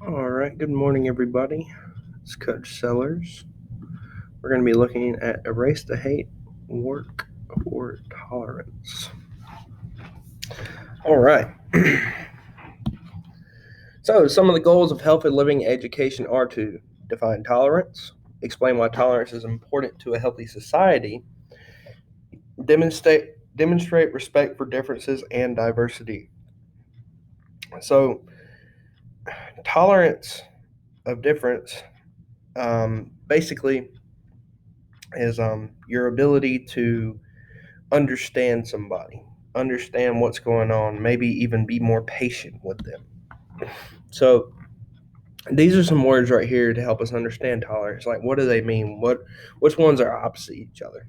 All right, good morning, everybody. It's Coach Sellers. We're going to be looking at Erase the Hate, Work for Tolerance. All right. So, some of the goals of healthy living education are to define tolerance, explain why tolerance is important to a healthy society, demonstrate respect for differences and diversity. So, tolerance of difference basically is your ability to understand somebody, understand what's going on, maybe even be more patient with them. So these are some words right here to help us understand tolerance. Like, what do they mean? Which ones are opposite each other?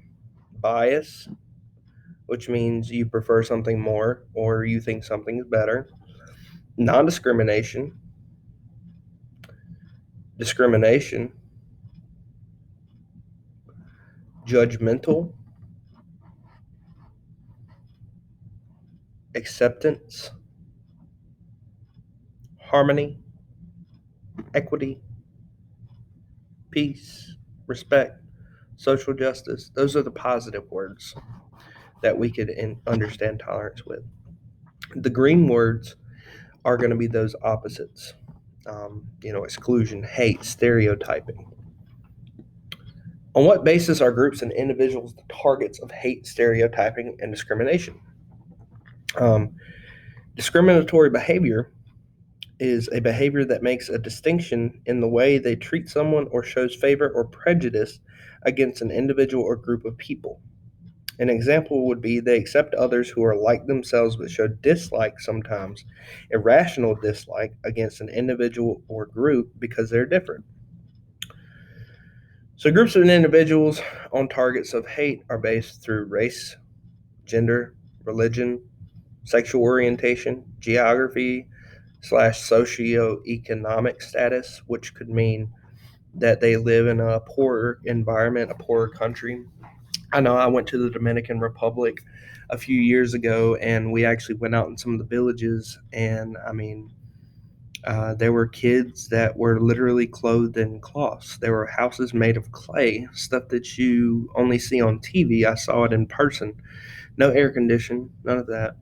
Bias, which means you prefer something more or you think something is better. Non-discrimination, discrimination, judgmental, acceptance, harmony, equity, peace, respect, social justice. Those are the positive words that we could understand tolerance with. The green words are going to be those opposites. Exclusion, hate, stereotyping. On what basis are groups and individuals the targets of hate, stereotyping, and discrimination? Um, Discriminatory behavior is a behavior that makes a distinction in the way they treat someone or shows favor or prejudice against an individual or group of people. An example would be they accept others who are like themselves but show dislike, sometimes irrational dislike, against an individual or group because they're different. So, groups and individuals on targets of hate are based through race, gender, religion, sexual orientation, geography slash socioeconomic status, which could mean that they live in a poorer environment, a poorer country. I know I went to the Dominican Republic a few years ago, and we actually went out in some of the villages, and there were kids that were literally clothed in cloths. There were houses made of clay, stuff that you only see on TV. I saw it in person. No air condition, none of that.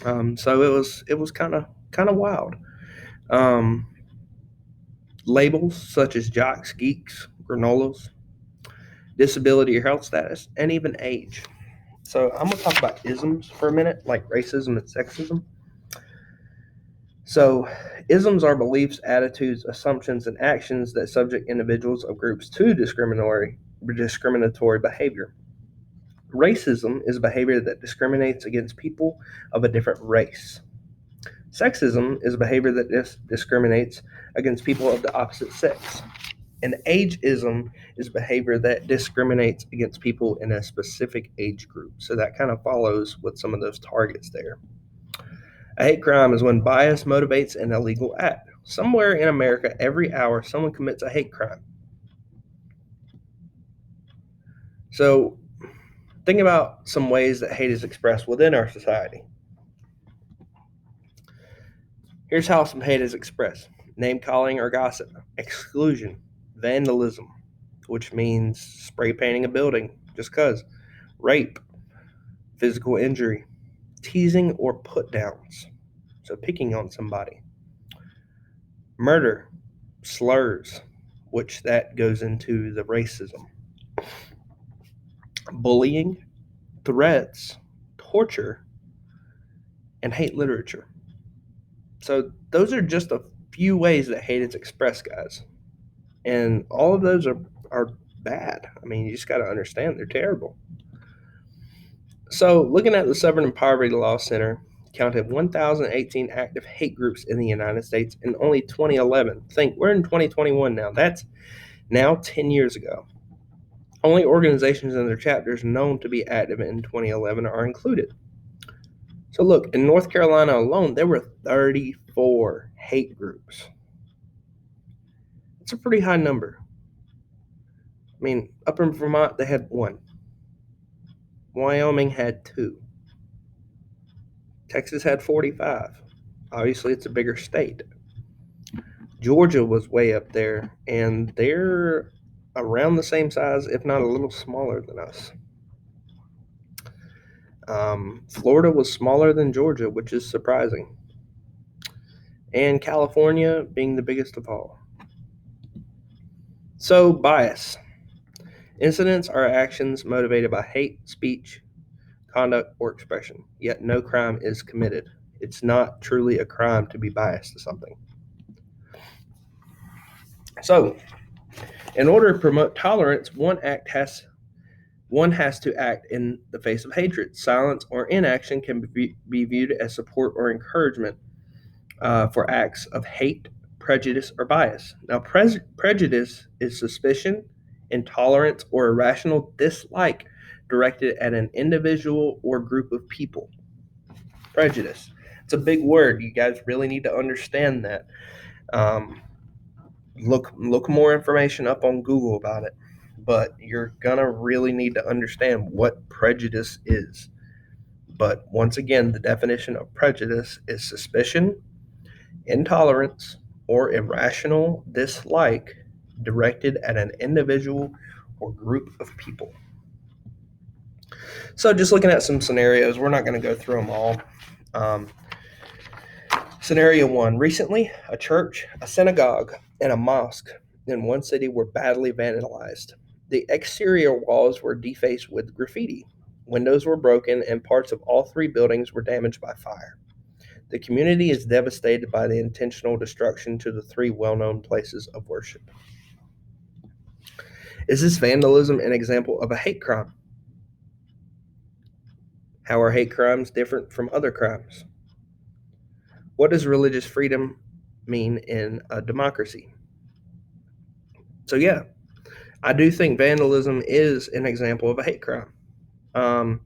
So it was kind of wild. Um, Labels such as jocks, geeks, granolas, disability or health status, and even age. So I'm gonna talk about isms for a minute, like racism and sexism. So isms are beliefs, attitudes, assumptions, and actions that subject individuals or groups to discriminatory behavior. Racism is behavior that discriminates against people of a different race. Sexism is behavior that discriminates against people of the opposite sex. And ageism is behavior that discriminates against people in a specific age group. So that kind of follows with some of those targets there. A hate crime is when bias motivates an illegal act. Somewhere in America, every hour, someone commits a hate crime. So think about some ways that hate is expressed within our society. Here's how some hate is expressed: name calling or gossip, exclusion, vandalism, which means spray painting a building just because, rape, physical injury, teasing or put downs, so picking on somebody, murder, slurs, which that goes into the racism, bullying, threats, torture, and hate literature. So those are just a few ways that hate is expressed, guys. And all of those are bad. I mean, you just got to understand they're terrible. So, looking at the Southern Poverty Law Center, counted 1,018 active hate groups in the United States in only 2011. Think, we're in 2021 now. That's now 10 years ago. Only organizations and their chapters known to be active in 2011 are included. So, look, in North Carolina alone, there were 34 hate groups. It's a pretty high number. I mean, up in Vermont, they had one. Wyoming had two. Texas had 45. Obviously, it's a bigger state. Georgia was way up there, and they're around the same size, if not a little smaller than us. Florida was smaller than Georgia, which is surprising. And California being the biggest of all. So, bias. Incidents are actions motivated by hate, speech, conduct, or expression, yet no crime is committed. It's not truly a crime to be biased to something. So, in order to promote tolerance, one has to act in the face of hatred. Silence or inaction can be viewed as support or encouragement for acts of hate, prejudice, or bias. Now, prejudice is suspicion, intolerance, or irrational dislike directed at an individual or group of people. Prejudice. It's a big word. You guys really need to understand that. Um, look more information up on Google about it. But you're gonna really need to understand what prejudice is. But once again, the definition of prejudice is suspicion, intolerance, or irrational dislike directed at an individual or group of people. So, just looking at some scenarios, we're not going to go through them all. Um, Scenario one: recently, a church, a synagogue, and a mosque in one city were badly vandalized. The exterior walls were defaced with graffiti. Windows were broken, and parts of all three buildings were damaged by fire. The community is devastated by the intentional destruction to the three well known places of worship. Is this vandalism an example of a hate crime? How are hate crimes different from other crimes? What does religious freedom mean in a democracy? So, yeah, I do think vandalism is an example of a hate crime. Um,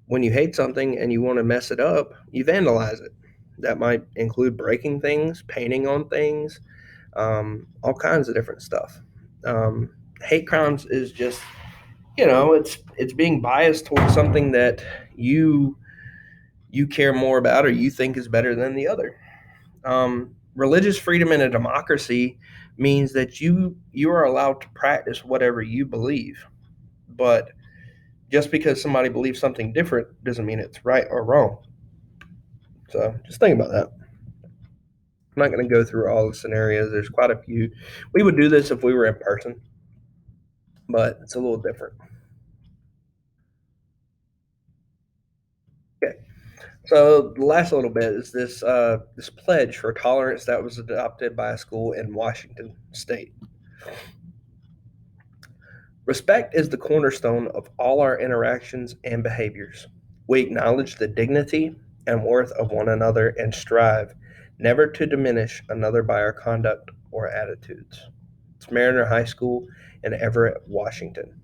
when you hate something and you want to mess it up, you vandalize it. That might include breaking things, painting on things, all kinds of different stuff. Hate crimes is just, it's being biased towards something that you care more about or you think is better than the other. Religious freedom in a democracy means that you are allowed to practice whatever you believe, but just because somebody believes something different doesn't mean it's right or wrong. So just think about that. I'm not going to go through all the scenarios. There's quite a few. We would do this if we were in person, but it's a little different. Okay. So the last little bit is this pledge for tolerance that was adopted by a school in Washington State. Respect is the cornerstone of all our interactions and behaviors. We acknowledge the dignity and worth of one another and strive never to diminish another by our conduct or attitudes. It's Mariner High School in Everett, Washington.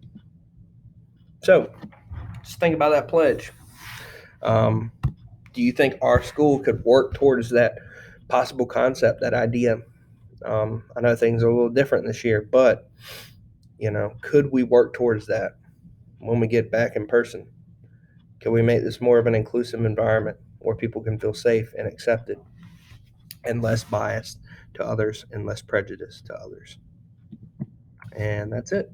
So, just think about that pledge. Um, do you think our school could work towards that possible concept, that idea? I know things are a little different this year, but could we work towards that when we get back in person? Can we make this more of an inclusive environment where people can feel safe and accepted and less biased to others and less prejudiced to others? And that's it.